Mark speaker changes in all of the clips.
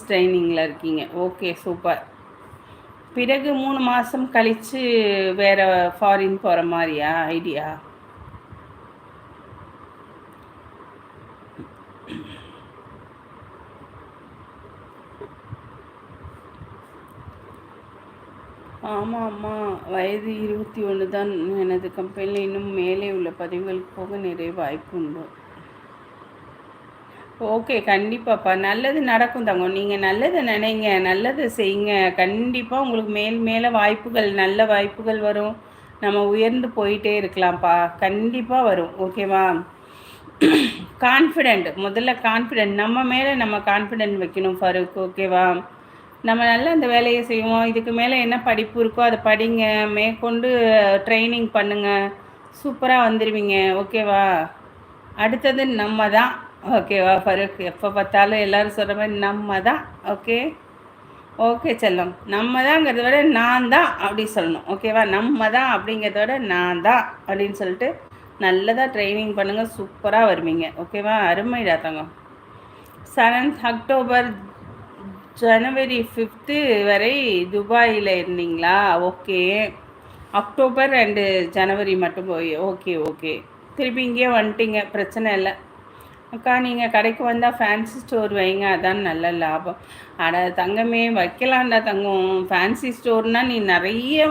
Speaker 1: ட்ரைனிங்கில் இருக்கீங்க. Okay, super. பிறகு 3 மாதம் கழித்து வேறு ஃபாரின் போகிற மாதிரியா ஐடியா? ஆமாம்மா, வயது 21 தான். எனது கம்பெனியில் இன்னும் மேலே உள்ள பதவிகளுக்கு போக நிறைய வாய்ப்பு உண்டு. ஓகே, கண்டிப்பாப்பா. நல்லது நடக்கும் தங்கம். நீங்கள் நல்லதை நினைங்க, நல்லதை செய்யுங்க. கண்டிப்பாக உங்களுக்கு மேலே வாய்ப்புகள், நல்ல வாய்ப்புகள் வரும். நம்ம உயர்ந்து போயிட்டே இருக்கலாம்ப்பா. கண்டிப்பாக வரும். ஓகேவா? கான்ஃபிடென்ட், முதல்ல கான்ஃபிடென்ட், நம்ம மேலே நம்ம கான்ஃபிடென்ட் வைக்கணும் ஃபருக். ஓகேவா? நம்ம நல்லா அந்த வேலையை செய்வோம். இதுக்கு மேலே என்ன படிப்பு இருக்கோ அதை படிங்க, மேற்கொண்டு ட்ரைனிங் பண்ணுங்கள், சூப்பராக வந்துடுவீங்க. ஓகேவா? அடுத்தது நம்ம தான். ஓகேவா ஃபருக்? எப்போ பார்த்தாலும் எல்லோரும் சொல்கிற மாதிரி நம்ம தான். ஓகே, ஓகே செல்லம். நம்ம தாங்கிறத விட நான் தான் அப்படி சொல்லணும். ஓகேவா? நம்ம தான் அப்படிங்கிறத விட நான் தான் அப்படின்னு சொல்லிட்டு நல்லதாக ட்ரைனிங் பண்ணுங்கள், சூப்பராக வருவீங்க. ஓகேவா? அருமைடா தங்கம். 7th அக்டோபர் ஜனவரி 5th வரை துபாயில் இருந்தீங்களா? ஓகே. அக்டோபர் அண்டு ஜனவரி மட்டும் போய் ஓகே ஓகே. திருப்பி இங்கேயே வந்துட்டீங்க, பிரச்சனை இல்லை. அக்கா, நீங்கள் கடைக்கு வந்தால் ஃபேன்சி ஸ்டோர் வைங்க, அதான் நல்ல லாபம். அட தங்கமே, வைக்கலாம்டா தங்கம். ஃபேன்சி ஸ்டோர்னால் நீ நிறைய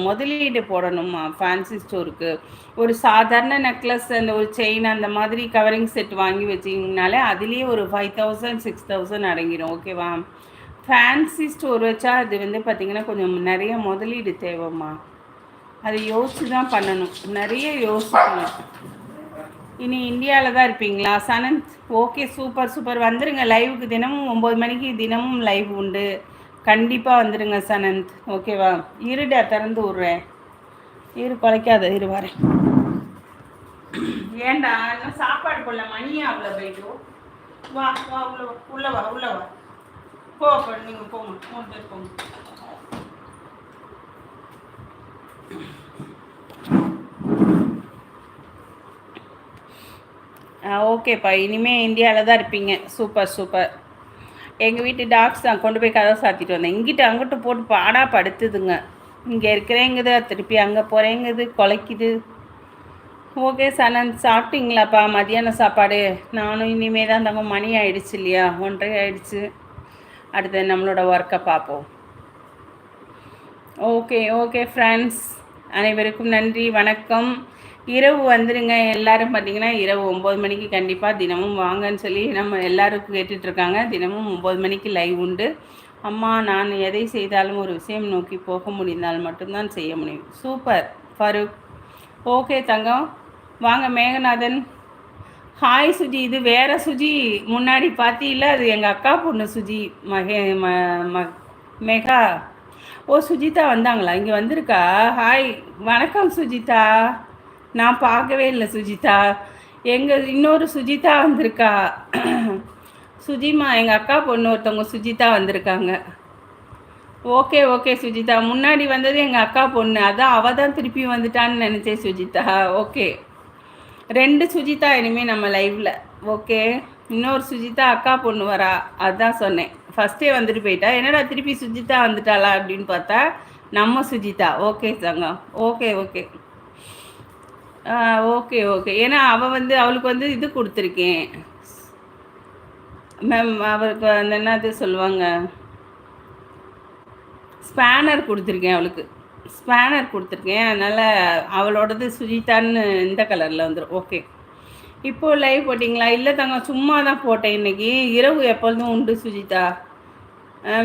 Speaker 1: முதலீடு போடணுமா ஃபேன்சி ஸ்டோருக்கு. ஒரு சாதாரண நெக்லஸ், அந்த ஒரு செயின், அந்த மாதிரி கவரிங் செட் வாங்கி வச்சிங்கனாலே அதுலேயே ஒரு 5000 6000 அடங்கிடும். ஓகேவா? ஃபேன்சி ஸ்டோர் வச்சா அது பார்த்திங்கன்னா கொஞ்சம் நிறைய முதலீடு தேவைம்மா. அதை யோசித்து தான் பண்ணணும், நிறைய யோசிக்கணும். இனி இந்தியாவில் தான் இருப்பீங்களா சனந்த்? Okay, super super. வந்துடுங்க லைவுக்கு. தினமும் 9 மணிக்கு தினமும் லைவ் உண்டு. கண்டிப்பாக வந்துடுங்க சனந்த். ஓகேவா? இருடா, திறந்து விட்றேன். குலைக்காத, வரேன். ஏண்டா இன்னும் சாப்பாடு போடல, மணியா அவ்வளோ போயிட்டு. வா வா, உள்ள வா உள்ள வா. போ, நீங்கள் போங்க, 3 பேர் போங்க. ஓகேப்பா, இனிமேல் இந்தியாவில் தான் இருப்பீங்க. Super super. எங்கள் வீட்டு டாக்ஸ் தான் கொண்டு போய் கதை சாத்திட்டு வந்தேன். இங்கிட்ட அங்கிட்ட போட்டு பாடாக படுத்துதுங்க. இங்கே இருக்கிறேங்குது, திருப்பி அங்கே போகிறேங்குது, குலைக்குது. ஓகே சனந்த், சாப்பிட்டீங்களாப்பா மதியானம் சாப்பாடு? நானும் இனிமே தான் தங்க. மணி ஆயிடுச்சு இல்லையா? 1:30 ஆயிடுச்சு. அடுத்து நம்மளோட ஒர்க்கை பார்ப்போம். ஓகே ஓகே ஃப்ரெண்ட்ஸ், அனைவருக்கும் நன்றி, வணக்கம். இரவு வந்துடுங்க எல்லோரும். பார்த்திங்கன்னா இரவு 9 மணிக்கு கண்டிப்பாக தினமும் வாங்கன்னு சொல்லி நம்ம எல்லாருக்கும் கேட்டுட்ருக்காங்க. தினமும் 9 மணிக்கு லைவ் உண்டு. அம்மா, நான் எதை செய்தாலும் ஒரு விஷயம் நோக்கி போக முடிந்தால் மட்டும்தான் செய்ய முடியும். சூப்பர் ஃபருக். ஓகே தங்கம், வாங்க. மேகநாதன், ஹாய் சுஜி. இது வேறு சுஜி, முன்னாடி பார்த்தீங்களா? அது எங்கள் அக்கா பொண்ணு சுஜி. மேகா. ஓ, சுஜிதா வந்தாங்களா? இங்கே வந்திருக்கா? ஹாய், வணக்கம் சுஜிதா. நான் பார்க்கவே இல்லை சுஜிதா. இன்னொரு சுஜிதா வந்திருக்கா. சுஜிமா, எங்கள் அக்கா பொண்ணு ஒருத்தவங்க சுஜிதா வந்திருக்காங்க. Okay okay Sujitha. முன்னாடி வந்தது எங்கள் அக்கா பொண்ணு, அதான் அவள் தான் திருப்பி வந்துட்டான்னு நினச்சேன் சுஜிதா. ஓகே, 2 சுஜிதா இனிமேல் நம்ம லைவில். ஓகே, இன்னொரு சுஜிதா அக்கா பொண்ணு வரா, அதுதான் சொன்னேன். ஃபஸ்ட்டே வந்துட்டு போயிட்டா, என்னடா திருப்பி சுஜிதா வந்துட்டாளா அப்படின்னு பார்த்தா நம்ம சுஜிதா. ஓகே தங்கம். Okay okay okay okay. ஏன்னா அவளுக்கு இது கொடுத்துருக்கேன் மேம். அவருக்கு என்னது சொல்லுவாங்க, ஸ்பேனர் கொடுத்துருக்கேன். அவளுக்கு ஸ்பேனர் கொடுத்துருக்கேன். அதனால் அவளோடது சுஜிதான்னு இந்த கலரில் வந்துடும். ஓகே, இப்போது லைவ் போட்டிங்களா? இல்லை தங்க, சும்மா தான் போட்டேன். இன்றைக்கி இரவு எப்பொழுதும் உண்டு சுஜிதா.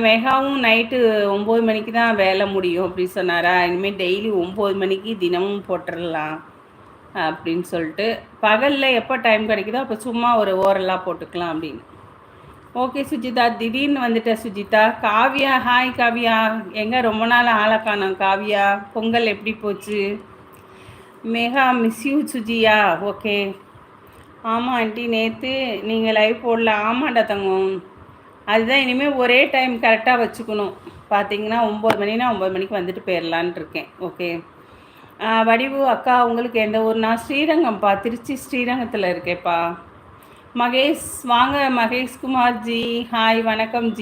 Speaker 1: மெகாவும் நைட்டு 9 மணிக்கு தான் வேலை முடியும் அப்படின்னு சொன்னாரா? இனிமேல் டெய்லி 9 மணிக்கு தினமும் போட்டுடலாம் அப்படின்னு சொல்லிட்டு, பகலில் எப்போ டைம் கிடைக்குதோ அப்போ சும்மா ஒரு ஓரலாக போட்டுக்கலாம் அப்படின்னு. ஓகே சுஜிதா, திடீர்னு வந்துட்ட சுஜிதா. காவியா, ஹாய் காவியா. எங்கே ரொம்ப நாள் ஆளை காணோம் காவியா. பொங்கல் எப்படி போச்சு? மெகா, மிஸ் யூ சுஜியா. ஓகே. ஆமாம் ஆண்டி, நேற்று நீங்கள் லைவ் போடல. ஆமாண்டா தங்கம், அதுதான் இனிமேல் ஒரே டைம் கரெக்டாக வச்சுக்கணும். பார்த்தீங்கன்னா 9 மணினா 9 மணிக்கு வந்துட்டு போயிடலான் இருக்கேன். ஓகே. வடிவு அக்கா, உங்களுக்கு எந்த ஊர்னா? ஸ்ரீரங்கம்ப்பா, திருச்சி ஸ்ரீரங்கத்தில் இருக்கேப்பா. மகேஷ் வாங்க மகேஷ் குமார் ஜி. ஹாய் வணக்கம் ஜி.